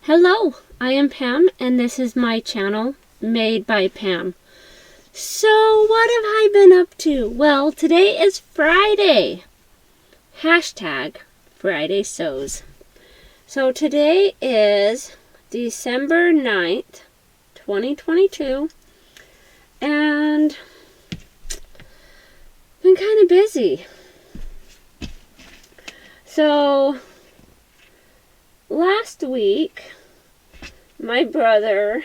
Hello, I am Pam, and this is my channel, Made by Pam. So, what have I been up to? Well, today is Friday. Hashtag Friday Sews. So, today is December 9th, 2022, and been kind of busy. So, last week, my brother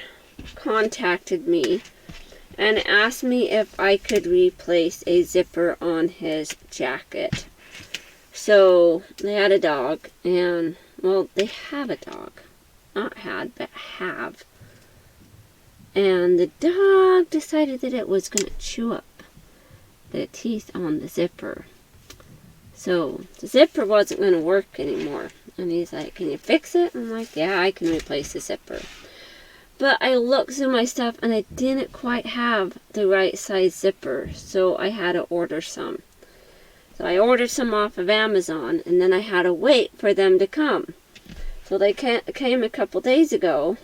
contacted me and asked me if I could replace a zipper on his jacket. So, they had a dog, and, well, they have a dog. Not had, but have. And the dog decided that it was going to chew up the teeth on the zipper. So, the zipper wasn't going to work anymore. And he's like, can you fix it? I'm like, yeah, I can replace the zipper. But I looked through my stuff and I didn't quite have the right size zipper. So I had to order some. So I ordered some off of Amazon. And then I had to wait for them to come. So they came a couple days ago.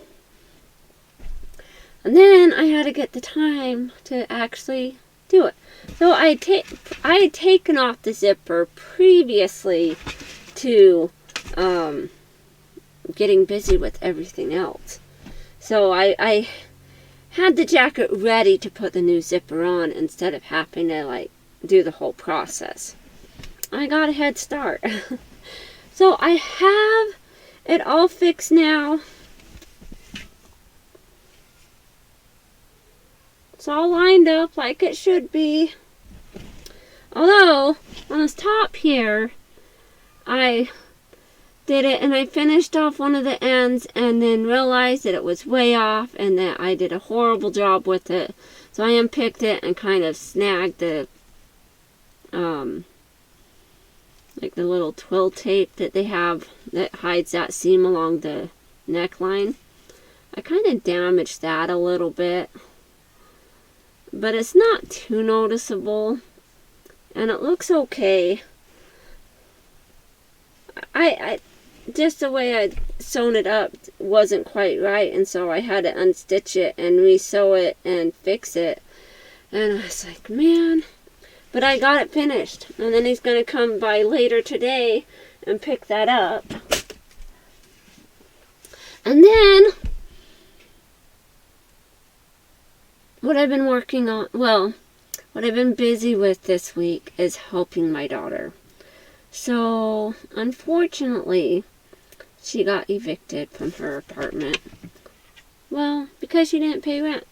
And then I had to get the time to actually do it. So I had taken off the zipper previously to getting busy with everything else. So I had the jacket ready to put the new zipper on instead of having to do the whole process. I got a head start. So I have it all fixed now. It's all lined up like it should be. Although, on this top here, I did it and I finished off one of the ends and then realized that it was way off and that I did a horrible job with it. So I unpicked it and kind of snagged the, like the little twill tape that they have that hides that seam along the neckline. I kind of damaged that a little bit. But it's not too noticeable. And it looks okay. I just the way I'd sewn it up wasn't quite right, and so I had to unstitch it and re-sew it and fix it. And I was like, man. But I got it finished. And then he's going to come by later today and pick that up. And then what I've been working on, well, what I've been busy with this week is helping my daughter. So, unfortunately, she got evicted from her apartment. Well, because she didn't pay rent.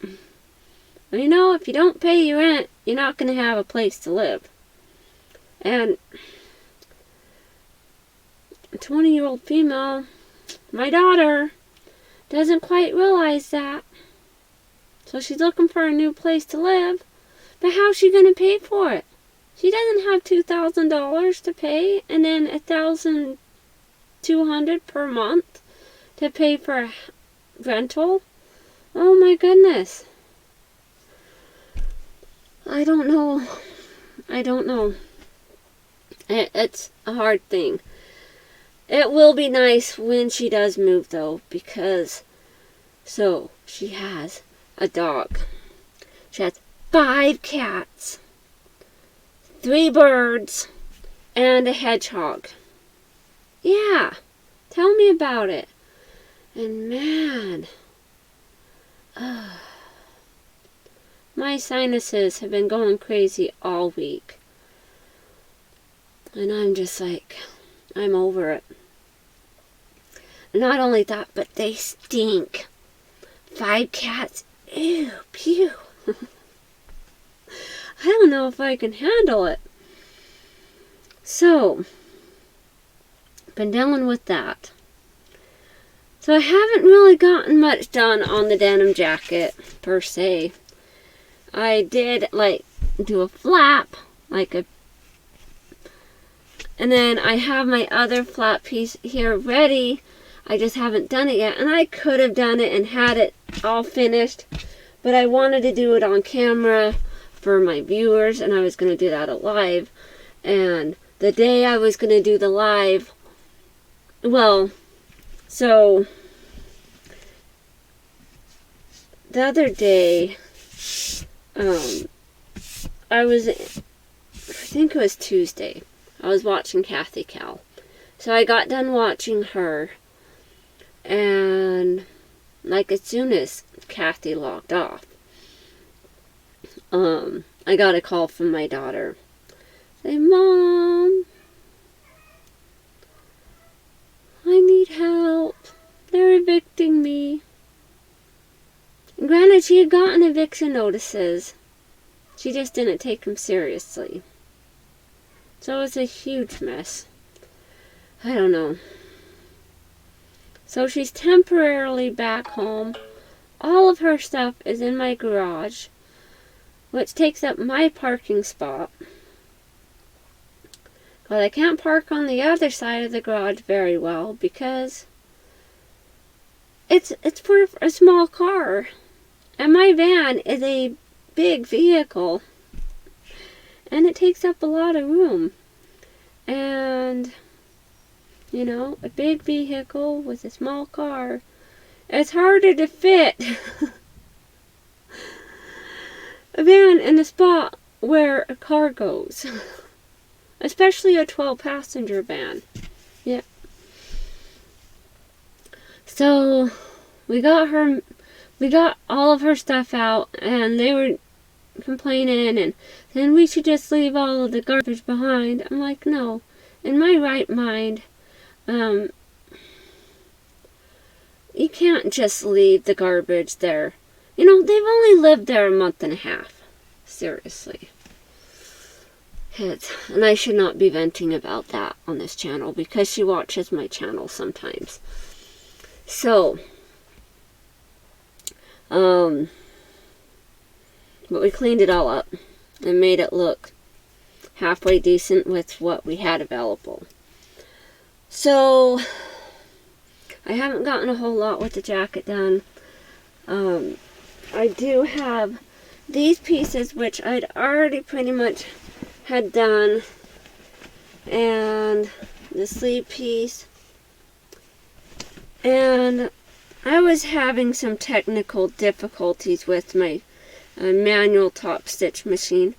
Well, you know, if you don't pay your rent, you're not going to have a place to live. And a 20-year-old female, my daughter, doesn't quite realize that. So she's looking for a new place to live. But how's she going to pay for it? She doesn't have $2,000 to pay, and then $1,200 per month to pay for a rental. Oh my goodness. I don't know. It's a hard thing. It will be nice when she does move though, because so she has a dog. She has 5 cats, 3 birds, and a hedgehog. Yeah, tell me about it. And man, my sinuses have been going crazy all week. And I'm just like, I'm over it. Not only that, but they stink. 5 cats, ew, pew. I don't know if I can handle it. So, been dealing with that. So I haven't really gotten much done on the denim jacket, per se. I did, do a flap, and then I have my other flap piece here ready. I just haven't done it yet. And I could have done it and had it all finished. But I wanted to do it on camera for my viewers, and I was going to do that live. And the day I was going to do the live, well, so the other day, I think it was Tuesday, I was watching Kathy Cal. So I got done watching her, and like as soon as Kathy logged off, I got a call from my daughter. Say, Mom, I need help. They're evicting me. And granted, she had gotten eviction notices. She just didn't take them seriously. So it was a huge mess. I don't know. So she's temporarily back home. All of her stuff is in my garage, which takes up my parking spot. But I can't park on the other side of the garage very well because it's for a small car. And my van is a big vehicle. And it takes up a lot of room. And, you know, a big vehicle with a small car, it's harder to fit a van in a spot where a car goes. Especially a 12-passenger van. Yeah. So, we got all of her stuff out, and they were complaining, and then we should just leave all of the garbage behind. I'm like, no. In my right mind, you can't just leave the garbage there. You know, they've only lived there a month and a half. Seriously. And I should not be venting about that on this channel because she watches my channel sometimes. So, but we cleaned it all up and made it look halfway decent with what we had available. So, I haven't gotten a whole lot with the jacket done. I do have these pieces, which I'd already pretty much had done, and the sleeve piece, and I was having some technical difficulties with my manual top stitch machine,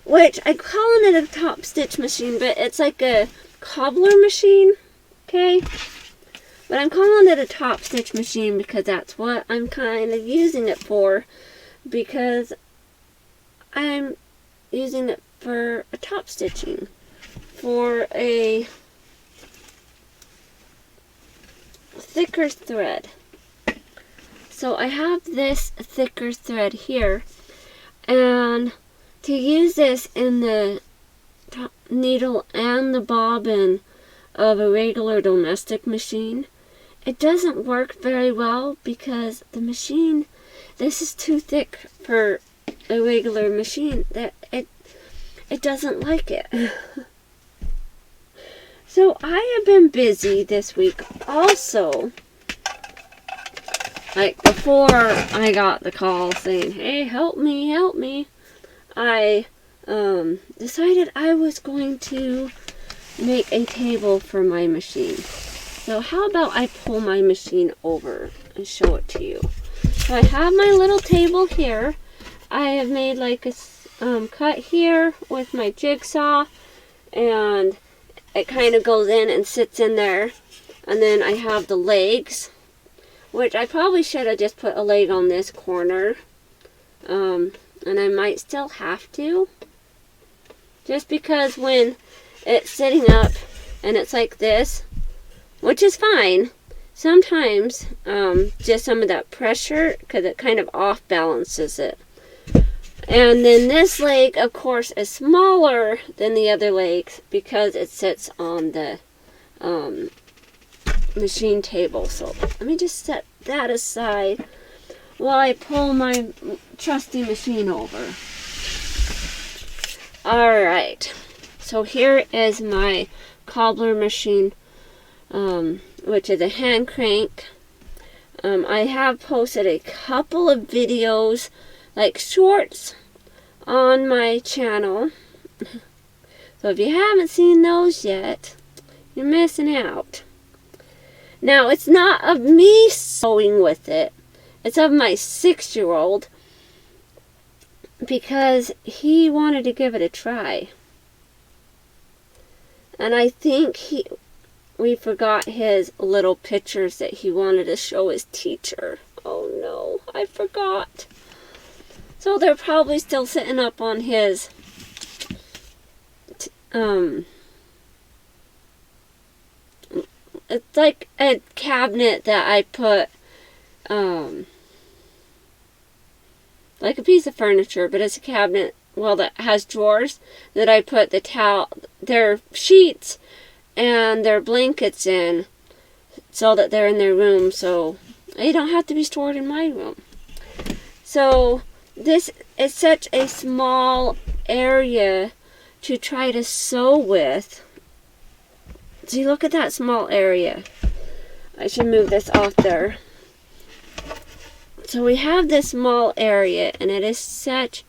which I'm calling it a top stitch machine, but it's like a cobbler machine, okay? But I'm calling it a top stitch machine because that's what I'm kind of using it for, because I'm using it for a top stitching, for a thicker thread. So I have this thicker thread here, and to use this in the top needle and the bobbin of a regular domestic machine, it doesn't work very well because the machine, this is too thick for a regular machine, that it doesn't like it. So I have been busy this week also. Like before I got the call saying, hey, help me, I decided I was going to make a table for my machine. So how about I pull my machine over and show it to you. So I have my little table here. I have made like a cut here with my jigsaw, and it kind of goes in and sits in there. And then I have the legs, which I probably should have just put a leg on this corner, and I might still have to, just because when it's sitting up and it's like this, which is fine, sometimes just some of that pressure, because it kind of off balances it. And then this leg, of course, is smaller than the other legs because it sits on the machine table. So let me just set that aside while I pull my trusty machine over. Alright, so here is my cobbler machine, which is a hand crank. I have posted a couple of videos, like shorts, on my channel. So if you haven't seen those yet, you're missing out. Now, it's not of me sewing with it. It's of my 6-year-old because he wanted to give it a try. And I think we forgot his little pictures that he wanted to show his teacher. Oh no, I forgot. So they're probably still sitting up on his it's like a cabinet that I put like a piece of furniture, but it's a cabinet, well, that has drawers that I put their sheets and their blankets in, so that they're in their room, so they don't have to be stored in my room. So this is such a small area to try to sew with. See, look at that small area. I should move this off there. So we have this small area, and it is such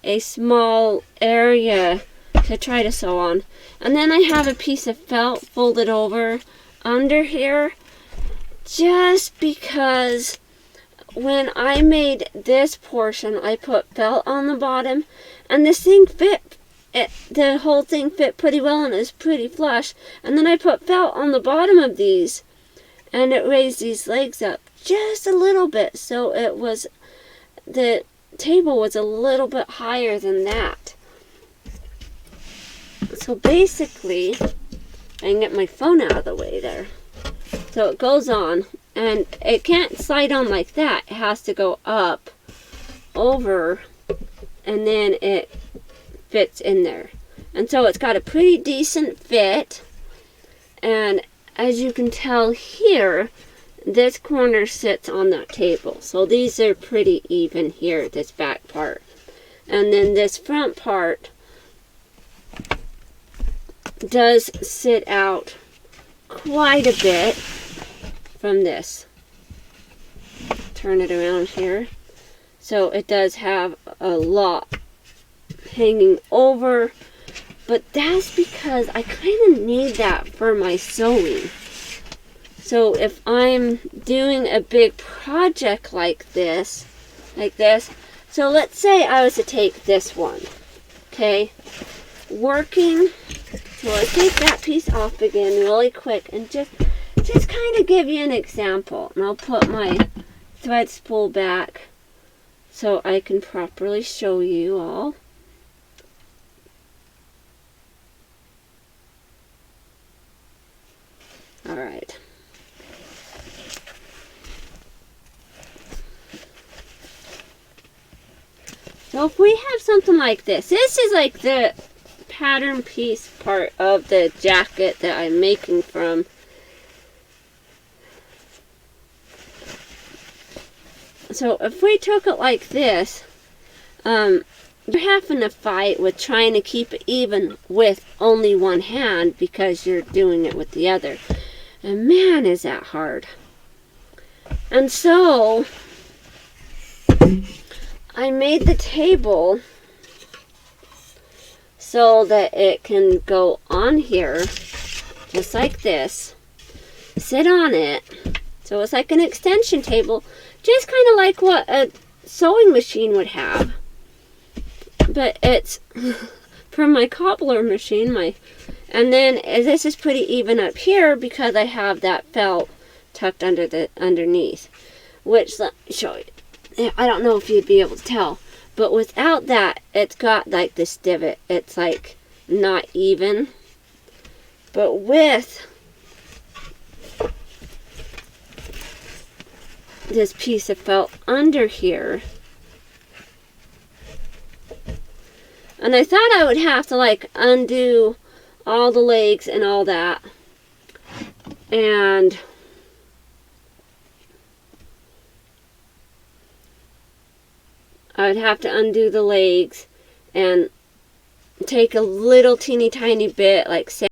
a small area to try to sew on. And then I have a piece of felt folded over under here, just because when I made this portion, I put felt on the bottom, and this thing fit. The whole thing fit pretty well, and it was pretty flush. And then I put felt on the bottom of these, and it raised these legs up just a little bit, so the table was a little bit higher than that. So basically, I can get my phone out of the way there. So it goes on, and it can't slide on like that. It has to go up, over, and then it fits in there. And so it's got a pretty decent fit, and as you can tell here, this corner sits on that table. So these are pretty even here, this back part. And then this front part does sit out quite a bit from this. Turn it around here. So it does have a lot hanging over, but that's because I kind of need that for my sewing. So if I'm doing a big project like this, so let's say I was to take this one, okay, working, so let's take that piece off again really quick and just kind of give you an example. And I'll put my thread spool back so I can properly show you all. All right. So if we have something like this is like the pattern piece part of the jacket that I'm making from. So if we took it like this, you're having to fight with trying to keep it even with only one hand because you're doing it with the other. And man, is that hard. And so I made the table so that it can go on here, just like this, sit on it. So it's like an extension table, just kind of like what a sewing machine would have. But it's from my Cobbler machine, and then this is pretty even up here because I have that felt tucked underneath, which, let me show you. I don't know if you'd be able to tell, but without that, it's got like this divot. It's like not even. But with this piece of felt under here, and I thought I would have to like undo all the legs and all that, and I would have to undo the legs and take a little teeny tiny bit like sand.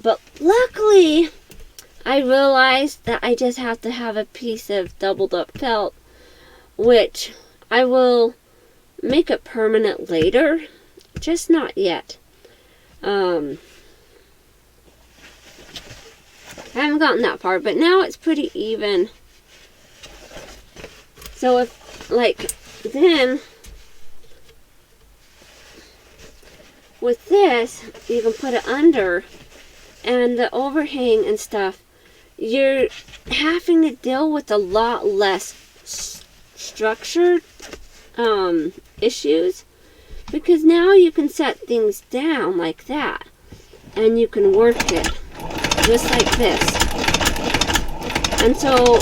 But luckily I realized that I just have to have a piece of doubled up felt, which I will make it permanent later, just not yet. I haven't gotten that far, but now it's pretty even. So if, like, then, with this, you can put it under, and the overhang and stuff, you're having to deal with a lot less structured issues, because now you can set things down like that, and you can work it just like this. And so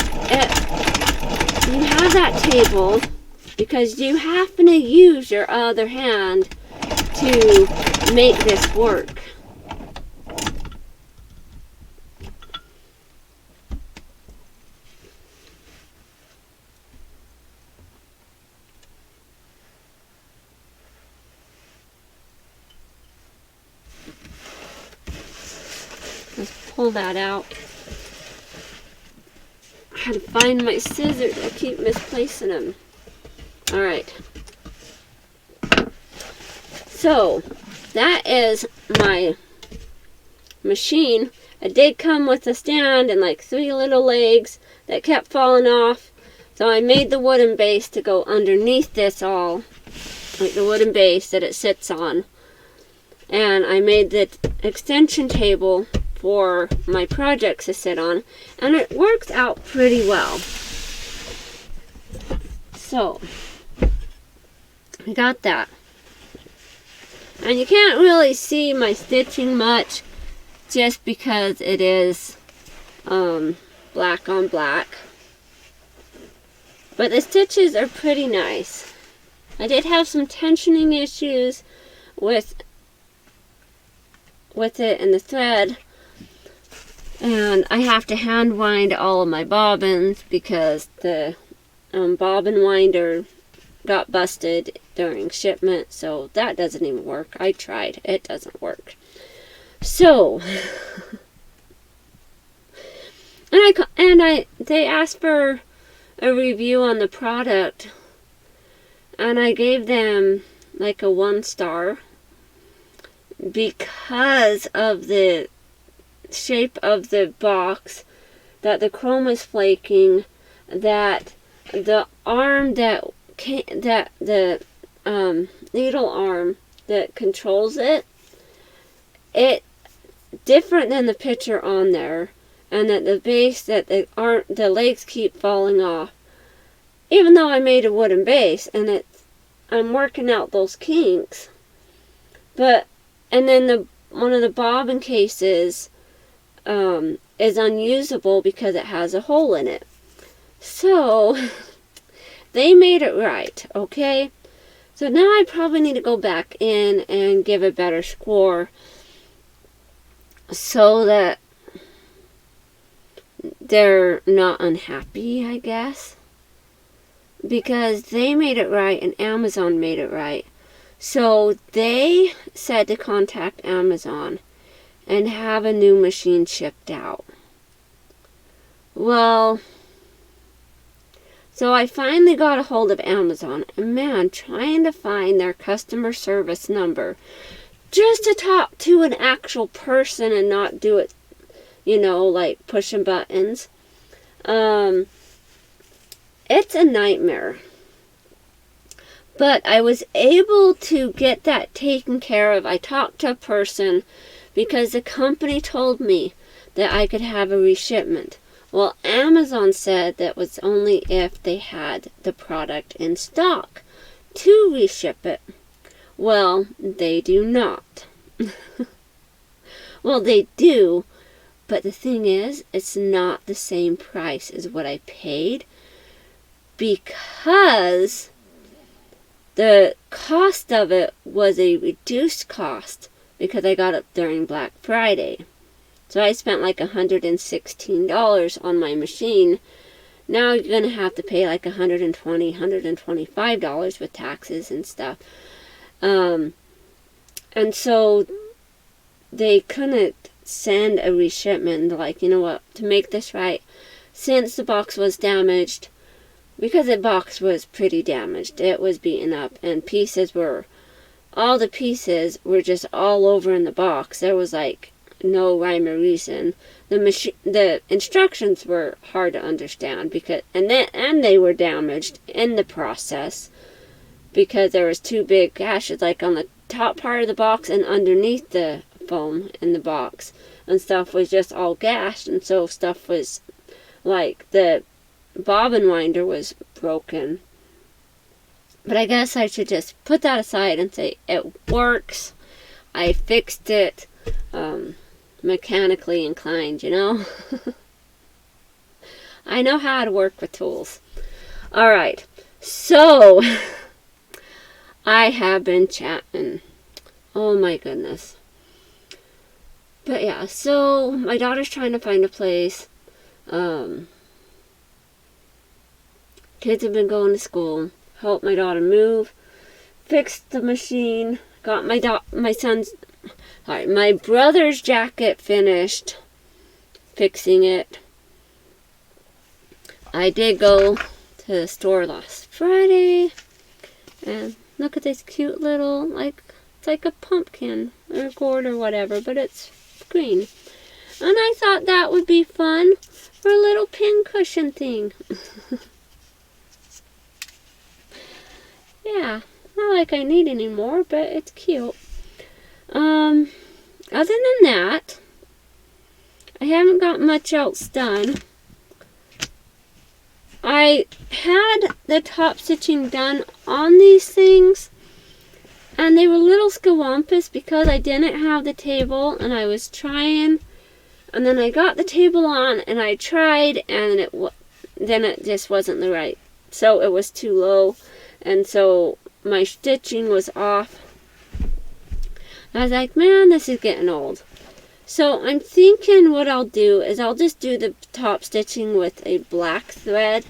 you have that table because you happen to use your other hand to make this work. Let's pull that out. I had to find my scissors. I keep misplacing them. Alright. So, that is my machine. It did come with a stand and like 3 little legs that kept falling off. So I made the wooden base to go underneath this all. Like the wooden base that it sits on. And I made the extension table for my projects to sit on, and it works out pretty well. So, I got that. And you can't really see my stitching much just because it is black on black. But the stitches are pretty nice. I did have some tensioning issues with it and the thread. And I have to hand wind all of my bobbins because the bobbin winder got busted during shipment, so that doesn't even work. I tried. It doesn't work. So, they asked for a review on the product, and I gave them like a 1 star because of the shape of the box, that the chrome is flaking, that the arm the needle arm that controls it different than the picture on there, and that the base, that the legs keep falling off, even though I made a wooden base, and I'm working out those kinks. But and then one of the bobbin cases is unusable because it has a hole in it. So, they made it right, okay? So now I probably need to go back in and give a better score so that they're not unhappy, I guess. Because they made it right and Amazon made it right. So they said to contact Amazon and have a new machine shipped out. Well, so I finally got a hold of Amazon, and man, trying to find their customer service number just to talk to an actual person and not do it, like pushing buttons. It's a nightmare. But I was able to get that taken care of. I talked to a person because the company told me that I could have a reshipment. Well, Amazon said that was only if they had the product in stock to reship it. Well, they do not. Well, they do, but the thing is, it's not the same price as what I paid because the cost of it was a reduced cost because I got it during Black Friday. So I spent like $116 on my machine. Now you're going to have to pay like $120, $125 with taxes and stuff. And so they couldn't send a reshipment. Like, you know what, to make this right, since the box was damaged, because the box was pretty damaged, it was beaten up, and all the pieces were just all over in the box. There was like no rhyme or reason. The instructions were hard to understand and they were damaged in the process because there was two big gashes, like on the top part of the box and underneath the foam in the box, and stuff was just all gashed, and so stuff was like the bobbin winder was broken. But I guess I should just put that aside and say it works. I fixed it. Mechanically inclined, you know. I know how to work with tools. Alright, so I have been chatting. Oh my goodness. But yeah, so my daughter's trying to find a place. Kids have been going to school. Helped my daughter move. Fixed the machine. Got my brother's jacket finished, fixing it. I did go to the store last Friday, and look at this cute little, it's like a pumpkin, or gourd or whatever, but it's green. And I thought that would be fun for a little pin cushion thing. Yeah, not like I need any more, but it's cute. Other than that, I haven't got much else done. I had the top stitching done on these things, and they were a little scawampus because I didn't have the table, and I was trying, and then I got the table on, and I tried, and then it just wasn't the right. So it was too low, and so my stitching was off. I was like, man, this is getting old. So I'm thinking what I'll do is I'll just do the top stitching with a black thread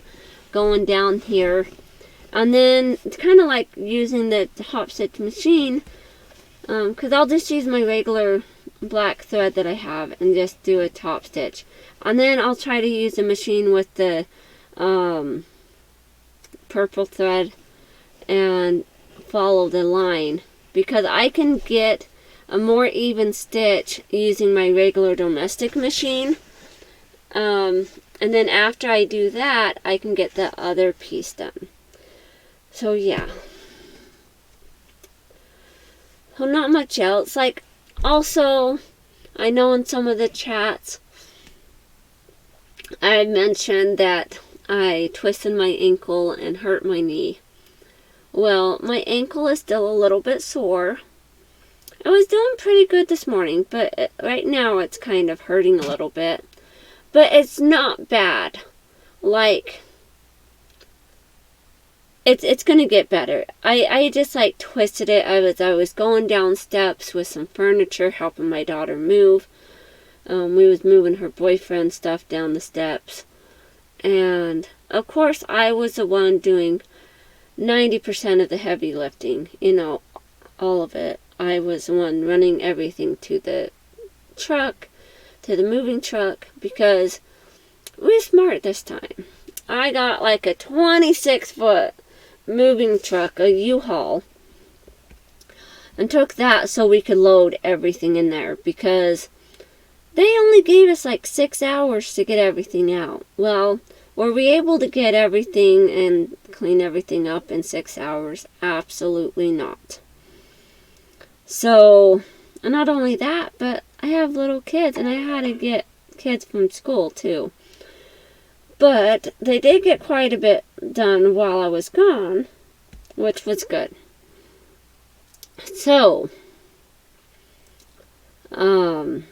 going down here. And then it's kind of like using the hop stitch machine, because I'll just use my regular black thread that I have and just do a top stitch. And then I'll try to use the machine with the purple thread and follow the line, because I can get a more even stitch using my regular domestic machine. And then after I do that, I can get the other piece done. So yeah. So not much else. Like, also, I know in some of the chats, I mentioned that I twisted my ankle and hurt my knee. Well, my ankle is still a little bit sore. I was doing pretty good this morning, but right now it's kind of hurting a little bit. But it's not bad. Like, it's gonna get better. I just like twisted it. I was going down steps with some furniture, helping my daughter move. We was moving her boyfriend's stuff down the steps. And, of course, I was the one doing 90% of the heavy lifting. You know, all of it. I was the one running everything to the truck, to the moving truck, because we're smart this time. I got like a 26-foot moving truck, a U-Haul, and took that so we could load everything in there, because they only gave us like 6 hours to get everything out. Well, were we able to get everything and clean everything up in 6 hours? Absolutely not. So, and not only that, but I have little kids, and I had to get kids from school too. But they did get quite a bit done while I was gone, which was good. So, my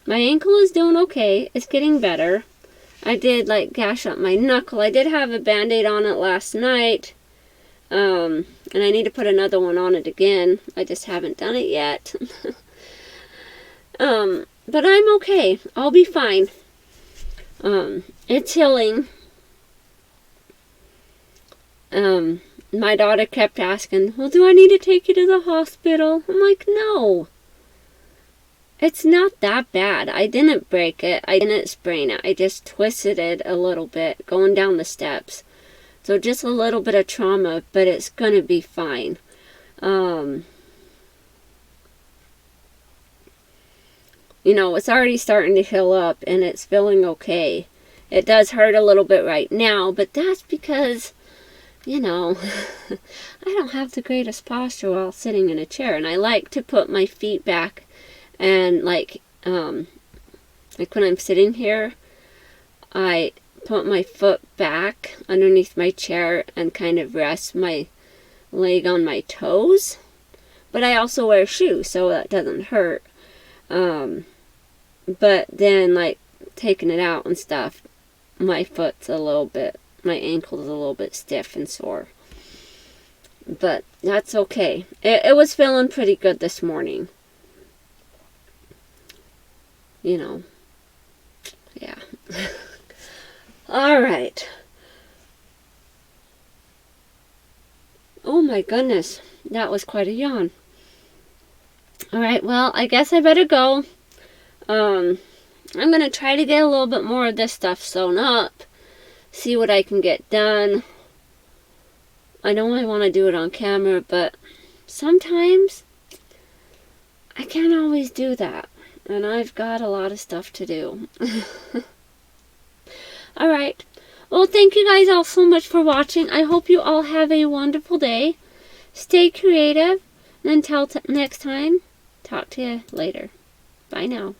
ankle is doing okay. It's getting better. I did like gash up my knuckle. I did have a band-aid on it last night. And I need to put another one on it again. I just haven't done it yet. But I'm okay. I'll be fine. It's healing. My daughter kept asking, well, do I need to take you to the hospital? I'm like, no. It's not that bad. I didn't break it. I didn't sprain it. I just twisted it a little bit going down the steps. So just a little bit of trauma, but it's going to be fine. You know, it's already starting to heal up and it's feeling okay. It does hurt a little bit right now, but that's because, you know, I don't have the greatest posture while sitting in a chair. And I like to put my feet back and like when I'm sitting here, I put my foot back underneath my chair and kind of rest my leg on my toes. But I also wear shoes, so that doesn't hurt. But then, like, taking it out and stuff, my ankle's a little bit stiff and sore. But that's okay. It was feeling pretty good this morning. You know. Yeah. Alright. Oh my goodness. That was quite a yawn. Alright, well, I guess I better go. I'm going to try to get a little bit more of this stuff sewn up. See what I can get done. I know I want to do it on camera, but sometimes I can't always do that. And I've got a lot of stuff to do. Alright. Well, thank you guys all so much for watching. I hope you all have a wonderful day. Stay creative. And until next time, talk to you later. Bye now.